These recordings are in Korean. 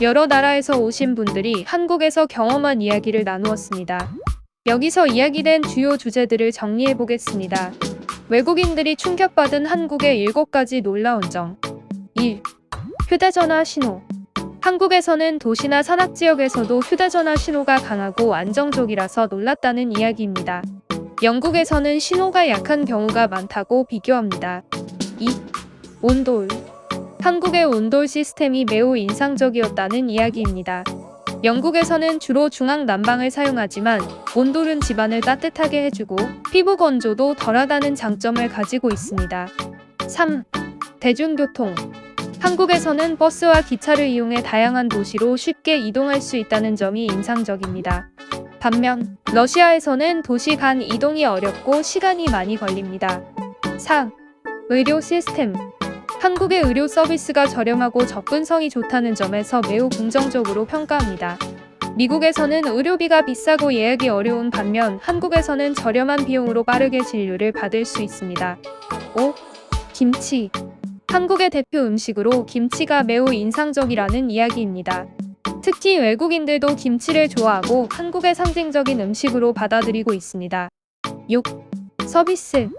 여러 나라에서 오신 분들이 한국에서 경험한 이야기를 나누었습니다. 여기서 이야기된 주요 주제들을 정리해 보겠습니다. 외국인들이 충격받은 한국의 7가지 놀라운 점. 1. 휴대전화 신호. 한국에서는 도시나 산악지역에서도 휴대전화 신호가 강하고 안정적이라서 놀랐다는 이야기입니다. 영국에서는 신호가 약한 경우가 많다고 비교합니다. 2. 온돌. 한국의 온돌 시스템이 매우 인상적이었다는 이야기입니다. 영국에서는 주로 중앙 난방을 사용하지만 온돌은 집안을 따뜻하게 해주고 피부 건조도 덜하다는 장점을 가지고 있습니다. 3. 대중교통. 한국에서는 버스와 기차를 이용해 다양한 도시로 쉽게 이동할 수 있다는 점이 인상적입니다. 반면 러시아에서는 도시 간 이동이 어렵고 시간이 많이 걸립니다. 4. 의료 시스템. 한국의 의료 서비스가 저렴하고 접근성이 좋다는 점에서 매우 긍정적으로 평가합니다. 미국에서는 의료비가 비싸고 예약이 어려운 반면 한국에서는 저렴한 비용으로 빠르게 진료를 받을 수 있습니다. 5. 김치. 한국의 대표 음식으로 김치가 매우 인상적이라는 이야기입니다. 특히 외국인들도 김치를 좋아하고 한국의 상징적인 음식으로 받아들이고 있습니다. 6. 서비스.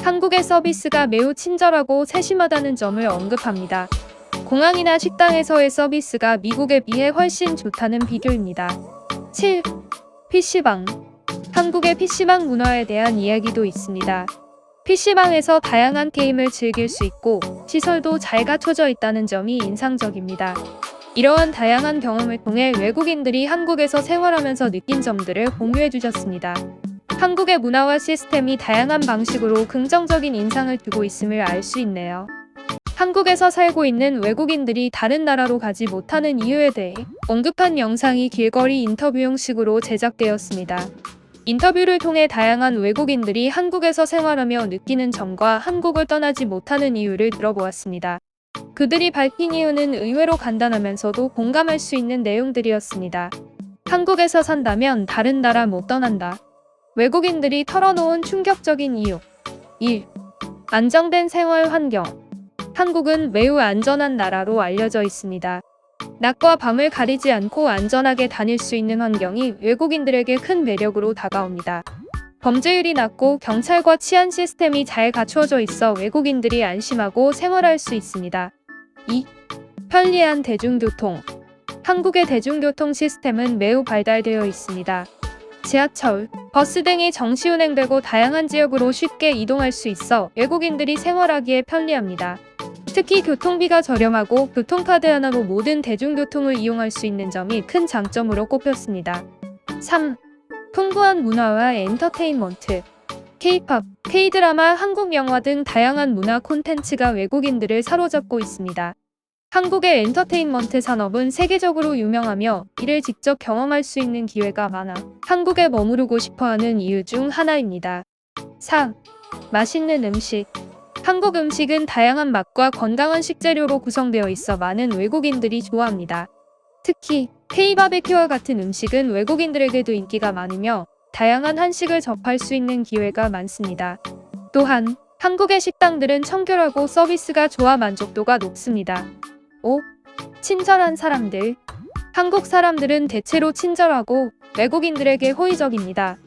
한국의 서비스가 매우 친절하고 세심하다는 점을 언급합니다. 공항이나 식당에서의 서비스가 미국에 비해 훨씬 좋다는 비교입니다. 7. PC방. 한국의 PC방 문화에 대한 이야기도 있습니다. PC방에서 다양한 게임을 즐길 수 있고 시설도 잘 갖춰져 있다는 점이 인상적입니다. 이러한 다양한 경험을 통해 외국인들이 한국에서 생활하면서 느낀 점들을 공유해 주셨습니다. 한국의 문화와 시스템이 다양한 방식으로 긍정적인 인상을 주고 있음을 알 수 있네요. 한국에서 살고 있는 외국인들이 다른 나라로 가지 못하는 이유에 대해 언급한 영상이 길거리 인터뷰 형식으로 제작되었습니다. 인터뷰를 통해 다양한 외국인들이 한국에서 생활하며 느끼는 점과 한국을 떠나지 못하는 이유를 들어보았습니다. 그들이 밝힌 이유는 의외로 간단하면서도 공감할 수 있는 내용들이었습니다. 한국에서 산다면 다른 나라 못 떠난다. 외국인들이 털어놓은 충격적인 이유. 1. 안정된 생활 환경. 한국은 매우 안전한 나라로 알려져 있습니다. 낮과 밤을 가리지 않고 안전하게 다닐 수 있는 환경이 외국인들에게 큰 매력으로 다가옵니다. 범죄율이 낮고 경찰과 치안 시스템이 잘 갖추어져 있어 외국인들이 안심하고 생활할 수 있습니다. 2. 편리한 대중교통. 한국의 대중교통 시스템은 매우 발달되어 있습니다. 지하철, 버스 등이 정시 운행되고 다양한 지역으로 쉽게 이동할 수 있어 외국인들이 생활하기에 편리합니다. 특히 교통비가 저렴하고 교통카드 하나로 모든 대중교통을 이용할 수 있는 점이 큰 장점으로 꼽혔습니다. 3. 풍부한 문화와 엔터테인먼트. K-팝, K-드라마, 한국 영화 등 다양한 문화 콘텐츠가 외국인들을 사로잡고 있습니다. 한국의 엔터테인먼트 산업은 세계적으로 유명하며 이를 직접 경험할 수 있는 기회가 많아 한국에 머무르고 싶어하는 이유 중 하나입니다. 4. 맛있는 음식. 한국 음식은 다양한 맛과 건강한 식재료로 구성되어 있어 많은 외국인들이 좋아합니다. 특히 K-바베큐와 같은 음식은 외국인들에게도 인기가 많으며 다양한 한식을 접할 수 있는 기회가 많습니다. 또한 한국의 식당들은 청결하고 서비스가 좋아 만족도가 높습니다. 5. 친절한 사람들. 한국 사람들은 대체로 친절하고 외국인들에게 호의적입니다.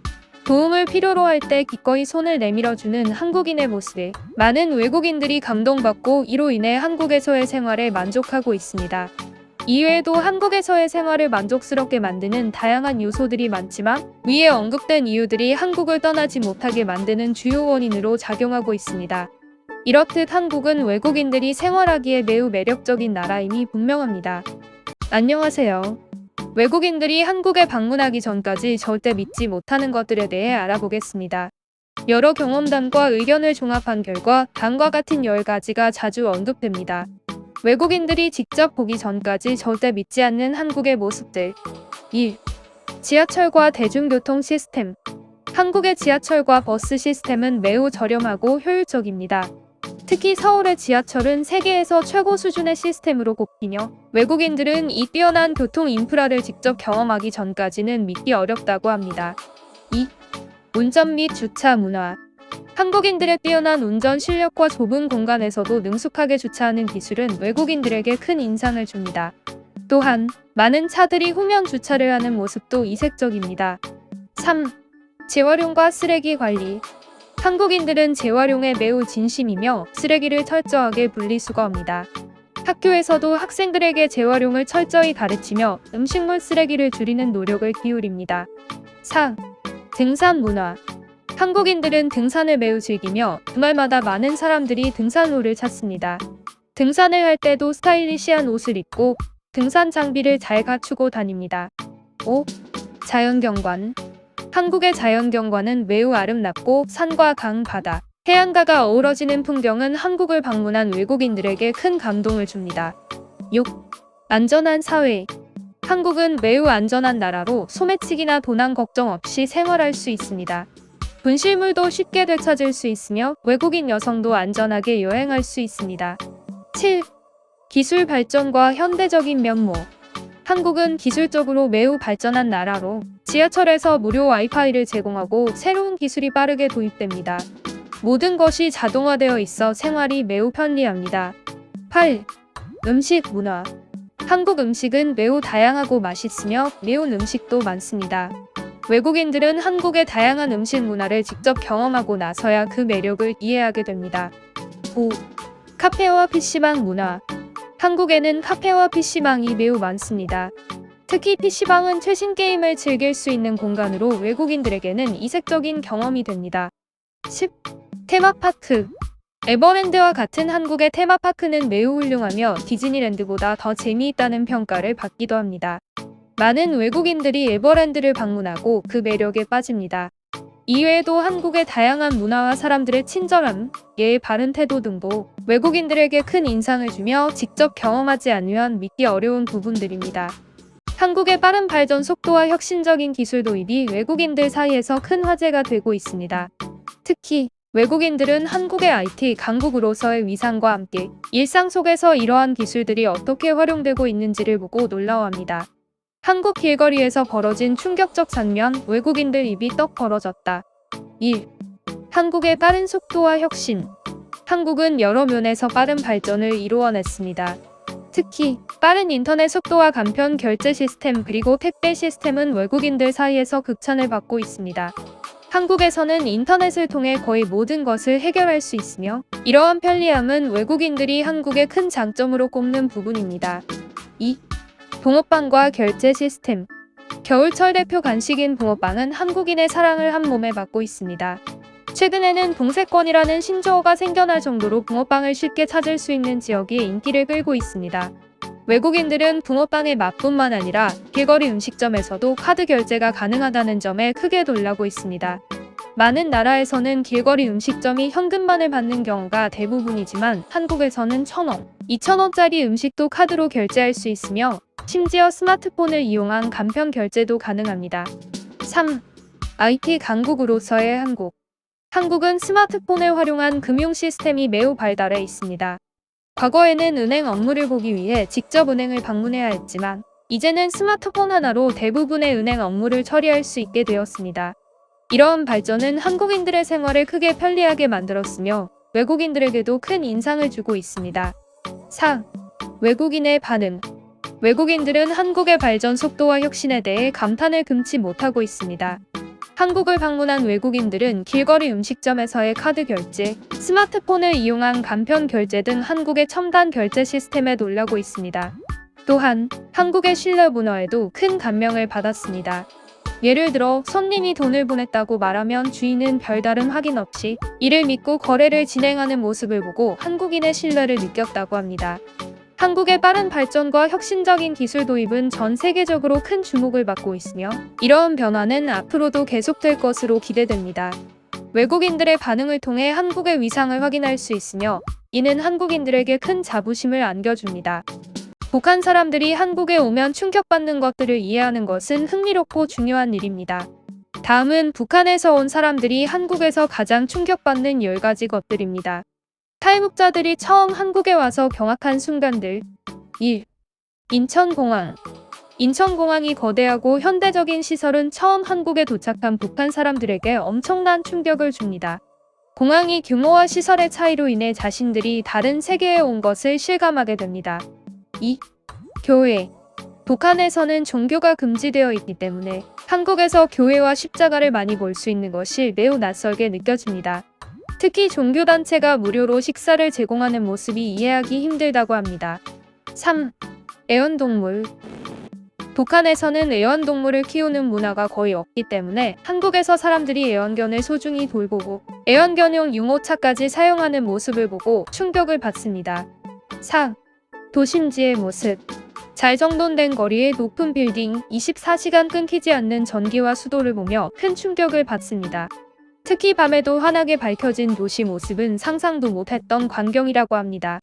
도움을 필요로 할 때 기꺼이 손을 내밀어주는 한국인의 모습에 많은 외국인들이 감동받고 이로 인해 한국에서의 생활에 만족하고 있습니다. 이외에도 한국에서의 생활을 만족스럽게 만드는 다양한 요소들이 많지만 위에 언급된 이유들이 한국을 떠나지 못하게 만드는 주요 원인으로 작용하고 있습니다. 이렇듯 한국은 외국인들이 생활하기에 매우 매력적인 나라임이 분명합니다. 안녕하세요. 외국인들이 한국에 방문하기 전까지 절대 믿지 못하는 것들에 대해 알아보겠습니다. 여러 경험담과 의견을 종합한 결과 다음과 같은 10가지가 자주 언급됩니다. 외국인들이 직접 보기 전까지 절대 믿지 않는 한국의 모습들. 1. 지하철과 대중교통 시스템. 한국의 지하철과 버스 시스템은 매우 저렴하고 효율적입니다. 특히 서울의 지하철은 세계에서 최고 수준의 시스템으로 꼽히며 외국인들은 이 뛰어난 교통 인프라를 직접 경험하기 전까지는 믿기 어렵다고 합니다. 2. 운전 및 주차 문화. 한국인들의 뛰어난 운전 실력과 좁은 공간에서도 능숙하게 주차하는 기술은 외국인들에게 큰 인상을 줍니다. 또한 많은 차들이 후면 주차를 하는 모습도 이색적입니다. 3. 재활용과 쓰레기 관리. 한국인들은 재활용에 매우 진심이며 쓰레기를 철저하게 분리수거합니다. 학교에서도 학생들에게 재활용을 철저히 가르치며 음식물 쓰레기를 줄이는 노력을 기울입니다. 4. 등산 문화. 한국인들은 등산을 매우 즐기며 주말마다 많은 사람들이 등산로를 찾습니다. 등산을 할 때도 스타일리시한 옷을 입고 등산 장비를 잘 갖추고 다닙니다. 5. 자연경관. 한국의 자연경관은 매우 아름답고 산과 강, 바다, 해안가가 어우러지는 풍경은 한국을 방문한 외국인들에게 큰 감동을 줍니다. 6. 안전한 사회. 한국은 매우 안전한 나라로 소매치기나 도난 걱정 없이 생활할 수 있습니다. 분실물도 쉽게 되찾을 수 있으며 외국인 여성도 안전하게 여행할 수 있습니다. 7. 기술 발전과 현대적인 면모. 한국은 기술적으로 매우 발전한 나라로 지하철에서 무료 와이파이를 제공하고 새로운 기술이 빠르게 도입됩니다. 모든 것이 자동화되어 있어 생활이 매우 편리합니다. 8. 음식 문화. 한국 음식은 매우 다양하고 맛있으며 매운 음식도 많습니다. 외국인들은 한국의 다양한 음식 문화를 직접 경험하고 나서야 그 매력을 이해하게 됩니다. 5. 카페와 PC방 문화. 한국에는 카페와 PC방이 매우 많습니다. 특히 PC방은 최신 게임을 즐길 수 있는 공간으로 외국인들에게는 이색적인 경험이 됩니다. 10. 테마파크. 에버랜드와 같은 한국의 테마파크는 매우 훌륭하며 디즈니랜드보다 더 재미있다는 평가를 받기도 합니다. 많은 외국인들이 에버랜드를 방문하고 그 매력에 빠집니다. 이외에도 한국의 다양한 문화와 사람들의 친절함, 예의 바른 태도 등도 외국인들에게 큰 인상을 주며 직접 경험하지 않으면 믿기 어려운 부분들입니다. 한국의 빠른 발전 속도와 혁신적인 기술 도입이 외국인들 사이에서 큰 화제가 되고 있습니다. 특히 외국인들은 한국의 IT 강국으로서의 위상과 함께 일상 속에서 이러한 기술들이 어떻게 활용되고 있는지를 보고 놀라워합니다. 한국 길거리에서 벌어진 충격적 장면, 외국인들 입이 떡 벌어졌다. 1. 한국의 빠른 속도와 혁신. 한국은 여러 면에서 빠른 발전을 이루어냈습니다. 특히 빠른 인터넷 속도와 간편 결제 시스템 그리고 택배 시스템은 외국인들 사이에서 극찬을 받고 있습니다. 한국에서는 인터넷을 통해 거의 모든 것을 해결할 수 있으며 이러한 편리함은 외국인들이 한국의 큰 장점으로 꼽는 부분입니다. 2. 붕어빵과 결제 시스템. 겨울철 대표 간식인 붕어빵은 한국인의 사랑을 한 몸에 받고 있습니다. 최근에는 붕세권이라는 신조어가 생겨날 정도로 붕어빵을 쉽게 찾을 수 있는 지역이 인기를 끌고 있습니다. 외국인들은 붕어빵의 맛뿐만 아니라 길거리 음식점에서도 카드 결제가 가능하다는 점에 크게 놀라고 있습니다. 많은 나라에서는 길거리 음식점이 현금만을 받는 경우가 대부분이지만 한국에서는 1,000원, 2,000원짜리 음식도 카드로 결제할 수 있으며 심지어 스마트폰을 이용한 간편 결제도 가능합니다. 3. IT 강국으로서의 한국. 한국은 스마트폰을 활용한 금융 시스템이 매우 발달해 있습니다. 과거에는 은행 업무를 보기 위해 직접 은행을 방문해야 했지만 이제는 스마트폰 하나로 대부분의 은행 업무를 처리할 수 있게 되었습니다. 이러한 발전은 한국인들의 생활을 크게 편리하게 만들었으며 외국인들에게도 큰 인상을 주고 있습니다. 4. 외국인의 반응. 외국인들은 한국의 발전 속도와 혁신에 대해 감탄을 금치 못하고 있습니다. 한국을 방문한 외국인들은 길거리 음식점에서의 카드 결제, 스마트폰을 이용한 간편 결제 등 한국의 첨단 결제 시스템에 놀라고 있습니다. 또한 한국의 신뢰 문화에도 큰 감명을 받았습니다. 예를 들어 손님이 돈을 보냈다고 말하면 주인은 별다른 확인 없이 이를 믿고 거래를 진행하는 모습을 보고 한국인의 신뢰를 느꼈다고 합니다. 한국의 빠른 발전과 혁신적인 기술 도입은 전 세계적으로 큰 주목을 받고 있으며 이러한 변화는 앞으로도 계속될 것으로 기대됩니다. 외국인들의 반응을 통해 한국의 위상을 확인할 수 있으며 이는 한국인들에게 큰 자부심을 안겨줍니다. 북한 사람들이 한국에 오면 충격받는 것들을 이해하는 것은 흥미롭고 중요한 일입니다. 다음은 북한에서 온 사람들이 한국에서 가장 충격받는 10가지 것들입니다. 탈북자들이 처음 한국에 와서 경악한 순간들. 1. 인천공항. 인천공항이 거대하고 현대적인 시설은 처음 한국에 도착한 북한 사람들에게 엄청난 충격을 줍니다. 공항이 규모와 시설의 차이로 인해 자신들이 다른 세계에 온 것을 실감하게 됩니다. 2. 교회. 북한에서는 종교가 금지되어 있기 때문에 한국에서 교회와 십자가를 많이 볼 수 있는 것이 매우 낯설게 느껴집니다. 특히 종교단체가 무료로 식사를 제공하는 모습이 이해하기 힘들다고 합니다. 3. 애완동물. 북한에서는 애완동물을 키우는 문화가 거의 없기 때문에 한국에서 사람들이 애완견을 소중히 돌보고 애완견용 유모차까지 사용하는 모습을 보고 충격을 받습니다. 4. 도심지의 모습. 잘 정돈된 거리의 높은 빌딩, 24시간 끊기지 않는 전기와 수도를 보며 큰 충격을 받습니다. 특히 밤에도 환하게 밝혀진 도시 모습은 상상도 못했던 광경이라고 합니다.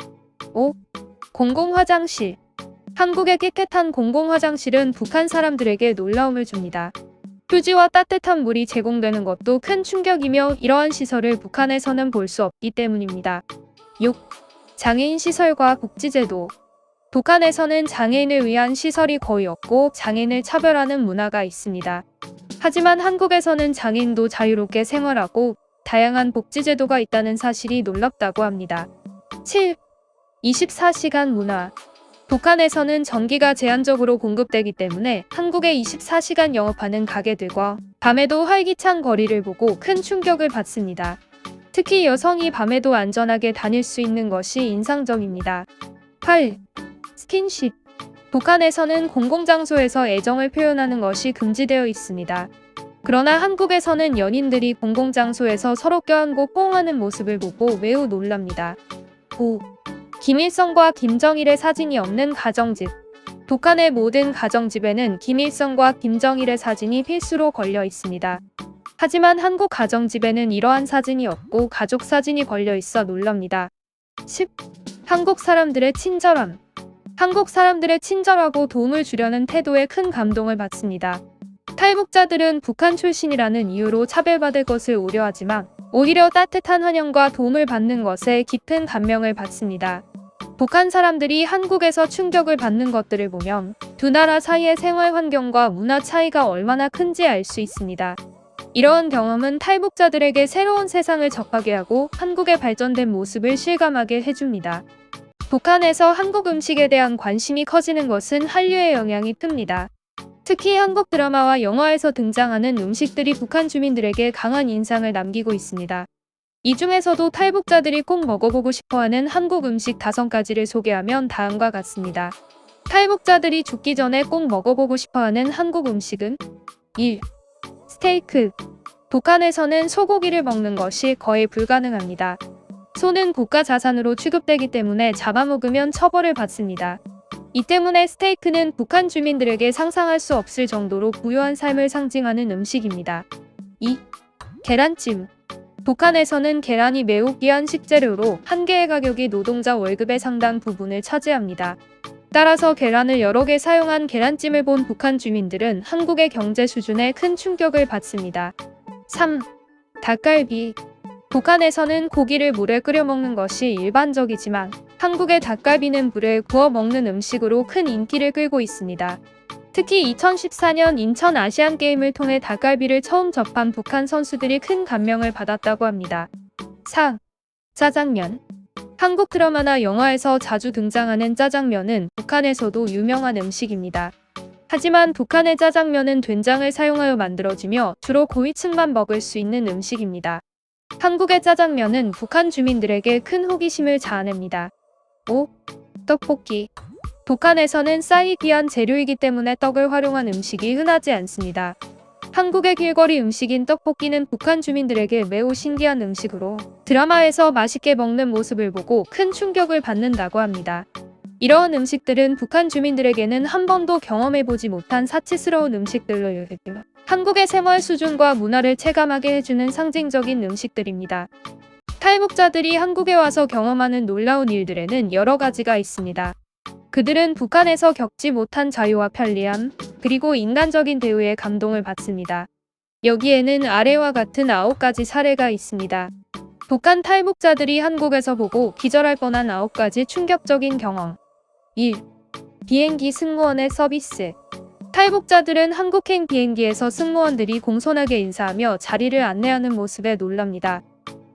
5. 공공화장실. 한국의 깨끗한 공공화장실은 북한 사람들에게 놀라움을 줍니다. 휴지와 따뜻한 물이 제공되는 것도 큰 충격이며 이러한 시설을 북한에서는 볼 수 없기 때문입니다. 6. 장애인 시설과 복지제도. 북한에서는 장애인을 위한 시설이 거의 없고 장애인을 차별하는 문화가 있습니다. 하지만 한국에서는 장애인도 자유롭게 생활하고 다양한 복지제도가 있다는 사실이 놀랍다고 합니다. 7. 24시간 문화. 북한에서는 전기가 제한적으로 공급되기 때문에 한국의 24시간 영업하는 가게들과 밤에도 활기찬 거리를 보고 큰 충격을 받습니다. 특히 여성이 밤에도 안전하게 다닐 수 있는 것이 인상적입니다. 8. 스킨십. 북한에서는 공공장소에서 애정을 표현하는 것이 금지되어 있습니다. 그러나 한국에서는 연인들이 공공장소에서 서로 껴안고 뽀옹하는 모습을 보고 매우 놀랍니다. 5. 김일성과 김정일의 사진이 없는 가정집. 북한의 모든 가정집에는 김일성과 김정일의 사진이 필수로 걸려 있습니다. 하지만 한국 가정집에는 이러한 사진이 없고 가족 사진이 걸려 있어 놀랍니다. 10. 한국 사람들의 친절함. 한국 사람들의 친절하고 도움을 주려는 태도에 큰 감동을 받습니다. 탈북자들은 북한 출신이라는 이유로 차별받을 것을 우려하지만 오히려 따뜻한 환영과 도움을 받는 것에 깊은 감명을 받습니다. 북한 사람들이 한국에서 충격을 받는 것들을 보면 두 나라 사이의 생활 환경과 문화 차이가 얼마나 큰지 알 수 있습니다. 이러한 경험은 탈북자들에게 새로운 세상을 접하게 하고 한국의 발전된 모습을 실감하게 해줍니다. 북한에서 한국 음식에 대한 관심이 커지는 것은 한류의 영향이 큽니다. 특히 한국 드라마와 영화에서 등장하는 음식들이 북한 주민들에게 강한 인상을 남기고 있습니다. 이 중에서도 탈북자들이 꼭 먹어보고 싶어하는 한국 음식 5가지를 소개하면 다음과 같습니다. 탈북자들이 죽기 전에 꼭 먹어보고 싶어하는 한국 음식은 1. 스테이크. 북한에서는 소고기를 먹는 것이 거의 불가능합니다. 소는 국가 자산으로 취급되기 때문에 잡아먹으면 처벌을 받습니다. 이 때문에 스테이크는 북한 주민들에게 상상할 수 없을 정도로 부유한 삶을 상징하는 음식입니다. 2. 계란찜. 북한에서는 계란이 매우 귀한 식재료로 한 개의 가격이 노동자 월급의 상당 부분을 차지합니다. 따라서 계란을 여러 개 사용한 계란찜을 본 북한 주민들은 한국의 경제 수준에 큰 충격을 받습니다. 3. 닭갈비. 북한에서는 고기를 물에 끓여 먹는 것이 일반적이지만 한국의 닭갈비는 불에 구워 먹는 음식으로 큰 인기를 끌고 있습니다. 특히 2014년 인천 아시안게임을 통해 닭갈비를 처음 접한 북한 선수들이 큰 감명을 받았다고 합니다. 4. 짜장면. 한국 드라마나 영화에서 자주 등장하는 짜장면은 북한에서도 유명한 음식입니다. 하지만 북한의 짜장면은 된장을 사용하여 만들어지며 주로 고위층만 먹을 수 있는 음식입니다. 한국의 짜장면은 북한 주민들에게 큰 호기심을 자아냅니다. 5. 떡볶이. 북한에서는 쌀이 귀한 재료이기 때문에 떡을 활용한 음식이 흔하지 않습니다. 한국의 길거리 음식인 떡볶이는 북한 주민들에게 매우 신기한 음식으로 드라마에서 맛있게 먹는 모습을 보고 큰 충격을 받는다고 합니다. 이러한 음식들은 북한 주민들에게는 한 번도 경험해보지 못한 사치스러운 음식들로 여겨지며 한국의 생활 수준과 문화를 체감하게 해주는 상징적인 음식들입니다. 탈북자들이 한국에 와서 경험하는 놀라운 일들에는 여러 가지가 있습니다. 그들은 북한에서 겪지 못한 자유와 편리함, 그리고 인간적인 대우에 감동을 받습니다. 여기에는 아래와 같은 9가지 사례가 있습니다. 북한 탈북자들이 한국에서 보고 기절할 뻔한 9가지 충격적인 경험. 1. 비행기 승무원의 서비스. 탈북자들은 한국행 비행기에서 승무원들이 공손하게 인사하며 자리를 안내하는 모습에 놀랍니다.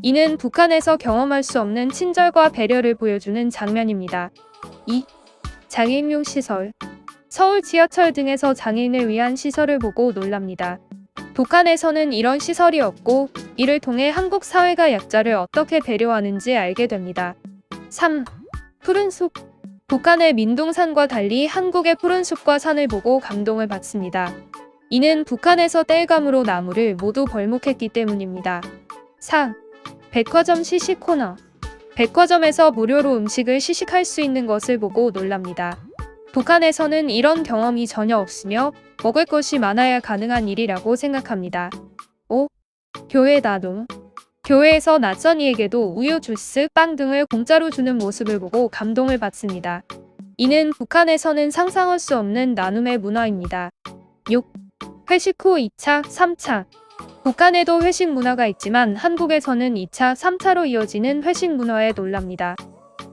이는 북한에서 경험할 수 없는 친절과 배려를 보여주는 장면입니다. 2. 장애인용 시설. 서울 지하철 등에서 장애인을 위한 시설을 보고 놀랍니다. 북한에서는 이런 시설이 없고 이를 통해 한국 사회가 약자를 어떻게 배려하는지 알게 됩니다. 3. 푸른 숲. 북한의 민둥산과 달리 한국의 푸른 숲과 산을 보고 감동을 받습니다. 이는 북한에서 땔감으로 나무를 모두 벌목했기 때문입니다. 4. 백화점 시식 코너. 백화점에서 무료로 음식을 시식할 수 있는 것을 보고 놀랍니다. 북한에서는 이런 경험이 전혀 없으며 먹을 것이 많아야 가능한 일이라고 생각합니다. 5. 교회 나눔. 교회에서 낯선 이에게도 우유, 주스, 빵 등을 공짜로 주는 모습을 보고 감동을 받습니다. 이는 북한에서는 상상할 수 없는 나눔의 문화입니다. 6. 회식 후 2차, 3차. 북한에도 회식 문화가 있지만 한국에서는 2차, 3차로 이어지는 회식 문화에 놀랍니다.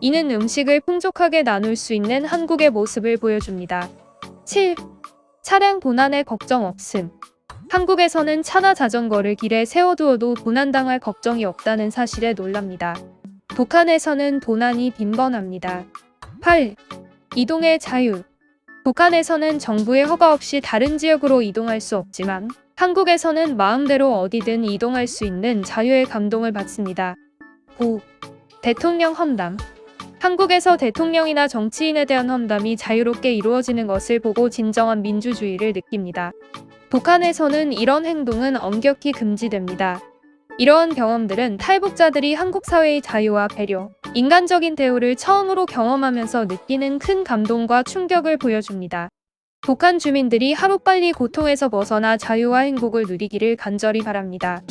이는 음식을 풍족하게 나눌 수 있는 한국의 모습을 보여줍니다. 7. 차량 도난의 걱정 없음. 한국에서는 차나 자전거를 길에 세워두어도 도난당할 걱정이 없다는 사실에 놀랍니다. 북한에서는 도난이 빈번합니다. 8. 이동의 자유. 북한에서는 정부의 허가 없이 다른 지역으로 이동할 수 없지만 한국에서는 마음대로 어디든 이동할 수 있는 자유의 감동을 받습니다. 9. 대통령 험담. 한국에서 대통령이나 정치인에 대한 험담이 자유롭게 이루어지는 것을 보고 진정한 민주주의를 느낍니다. 북한에서는 이런 행동은 엄격히 금지됩니다. 이러한 경험들은 탈북자들이 한국 사회의 자유와 배려, 인간적인 대우를 처음으로 경험하면서 느끼는 큰 감동과 충격을 보여줍니다. 북한 주민들이 하루빨리 고통에서 벗어나 자유와 행복을 누리기를 간절히 바랍니다.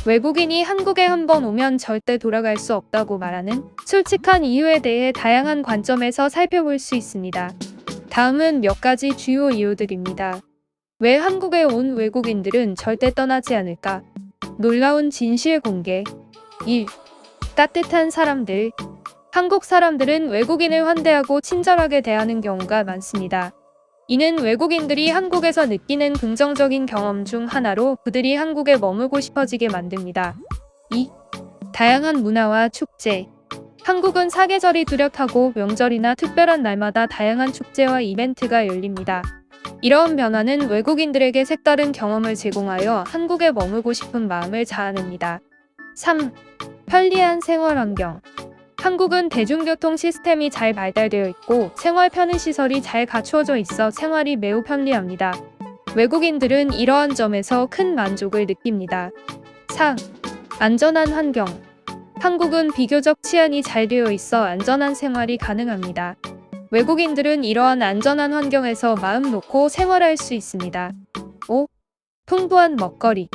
외국인이 한국에 한번 오면 절대 돌아갈 수 없다고 말하는 솔직한 이유에 대해 다양한 관점에서 살펴볼 수 있습니다. 다음은 몇 가지 주요 이유들입니다. 왜 한국에 온 외국인들은 절대 떠나지 않을까? 놀라운 진실 공개. 1. 따뜻한 사람들. 한국 사람들은 외국인을 환대하고 친절하게 대하는 경우가 많습니다. 이는 외국인들이 한국에서 느끼는 긍정적인 경험 중 하나로 그들이 한국에 머물고 싶어지게 만듭니다. 2. 다양한 문화와 축제. 한국은 사계절이 뚜렷하고 명절이나 특별한 날마다 다양한 축제와 이벤트가 열립니다. 이러한 변화는 외국인들에게 색다른 경험을 제공하여 한국에 머물고 싶은 마음을 자아냅니다. 3. 편리한 생활 환경. 한국은 대중교통 시스템이 잘 발달되어 있고 생활 편의시설이 잘 갖추어져 있어 생활이 매우 편리합니다. 외국인들은 이러한 점에서 큰 만족을 느낍니다. 4. 안전한 환경. 한국은 비교적 치안이 잘 되어 있어 안전한 생활이 가능합니다. 외국인들은 이러한 안전한 환경에서 마음 놓고 생활할 수 있습니다. 5. 풍부한 먹거리.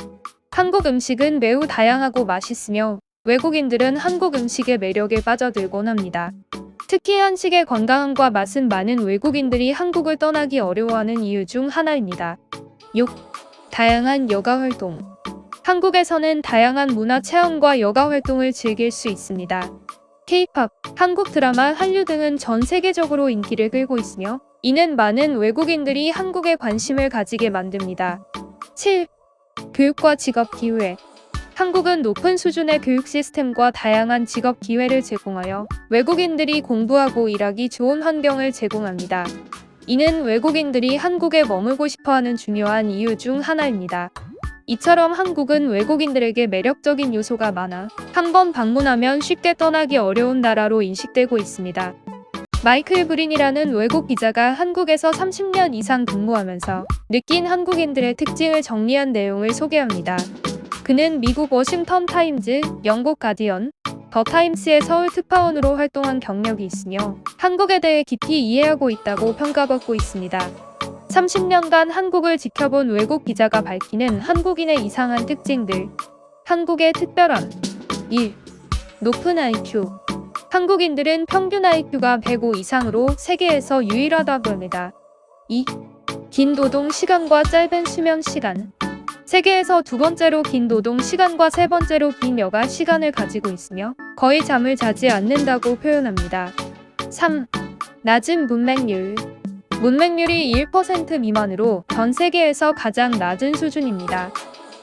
한국 음식은 매우 다양하고 맛있으며 외국인들은 한국 음식의 매력에 빠져들곤 합니다. 특히 한식의 건강함과 맛은 많은 외국인들이 한국을 떠나기 어려워하는 이유 중 하나입니다. 6. 다양한 여가 활동. 한국에서는 다양한 문화 체험과 여가 활동을 즐길 수 있습니다. K-팝, 한국 드라마, 한류 등은 전 세계적으로 인기를 끌고 있으며 이는 많은 외국인들이 한국에 관심을 가지게 만듭니다. 7. 교육과 직업 기회. 한국은 높은 수준의 교육 시스템과 다양한 직업 기회를 제공하여 외국인들이 공부하고 일하기 좋은 환경을 제공합니다. 이는 외국인들이 한국에 머물고 싶어하는 중요한 이유 중 하나입니다. 이처럼 한국은 외국인들에게 매력적인 요소가 많아 한번 방문하면 쉽게 떠나기 어려운 나라로 인식되고 있습니다. 마이클 브린이라는 외국 기자가 한국에서 30년 이상 근무하면서 느낀 한국인들의 특징을 정리한 내용을 소개합니다. 그는 미국 워싱턴 타임즈, 영국 가디언, 더 타임스의 서울 특파원으로 활동한 경력이 있으며 한국에 대해 깊이 이해하고 있다고 평가받고 있습니다. 30년간 한국을 지켜본 외국 기자가 밝히는 한국인의 이상한 특징들. 한국의 특별함. 1. 높은 IQ. 한국인들은 평균 IQ가 105 이상으로 세계에서 유일하다고 합니다. 2. 긴 노동 시간과 짧은 수면 시간. 세계에서 두 번째로 긴 노동 시간과 세 번째로 긴 여가 시간을 가지고 있으며 거의 잠을 자지 않는다고 표현합니다. 3. 낮은 문맹률. 문맹률이 1% 미만으로 전 세계에서 가장 낮은 수준입니다.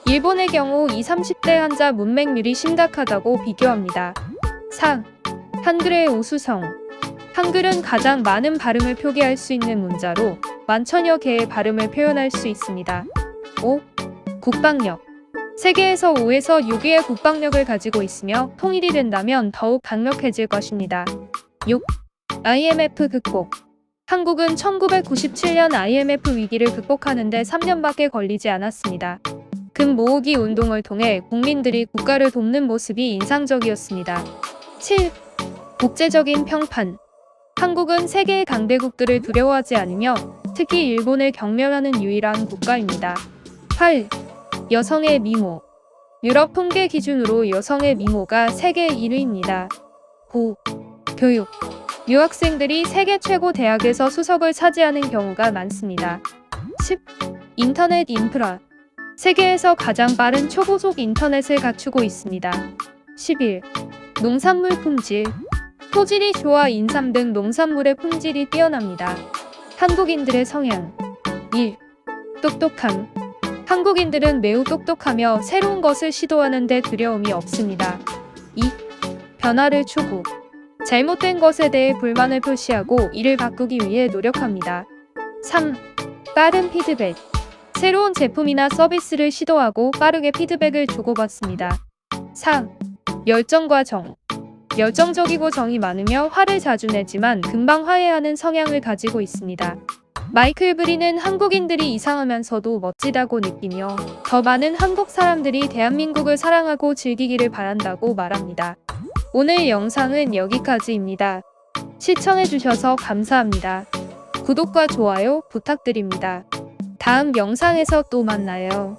일본의 경우 20, 30대 환자 문맹률이 심각하다고 비교합니다. 4. 한글의 우수성. 한글은 가장 많은 발음을 표기할 수 있는 문자로 만천여 개의 발음을 표현할 수 있습니다. 5. 국방력. 세계에서 5에서 6위의 국방력을 가지고 있으며 통일이 된다면 더욱 강력해질 것입니다. 6. IMF 극복. 한국은 1997년 IMF 위기를 극복하는 데 3년밖에 걸리지 않았습니다. 금 모으기 운동을 통해 국민들이 국가를 돕는 모습이 인상적이었습니다. 7. 국제적인 평판. 한국은 세계의 강대국들을 두려워하지 않으며 특히 일본을 경멸하는 유일한 국가입니다. 8. 여성의 미모. 유럽 통계 기준으로 여성의 미모가 세계 1위입니다. 9. 교육. 유학생들이 세계 최고 대학에서 수석을 차지하는 경우가 많습니다. 10. 인터넷 인프라. 세계에서 가장 빠른 초고속 인터넷을 갖추고 있습니다. 11. 농산물 품질. 토질이 좋아 인삼 등 농산물의 품질이 뛰어납니다. 한국인들의 성향. 1. 똑똑함. 한국인들은 매우 똑똑하며 새로운 것을 시도하는 데 두려움이 없습니다. 2. 변화를 추구. 잘못된 것에 대해 불만을 표시하고 이를 바꾸기 위해 노력합니다. 3. 빠른 피드백. 새로운 제품이나 서비스를 시도하고 빠르게 피드백을 주고받습니다. 4. 열정과 정. 열정적이고 정이 많으며 화를 자주 내지만 금방 화해하는 성향을 가지고 있습니다. 마이클 브리는 한국인들이 이상하면서도 멋지다고 느끼며 더 많은 한국 사람들이 대한민국을 사랑하고 즐기기를 바란다고 말합니다. 오늘 영상은 여기까지입니다. 시청해주셔서 감사합니다. 구독과 좋아요 부탁드립니다. 다음 영상에서 또 만나요.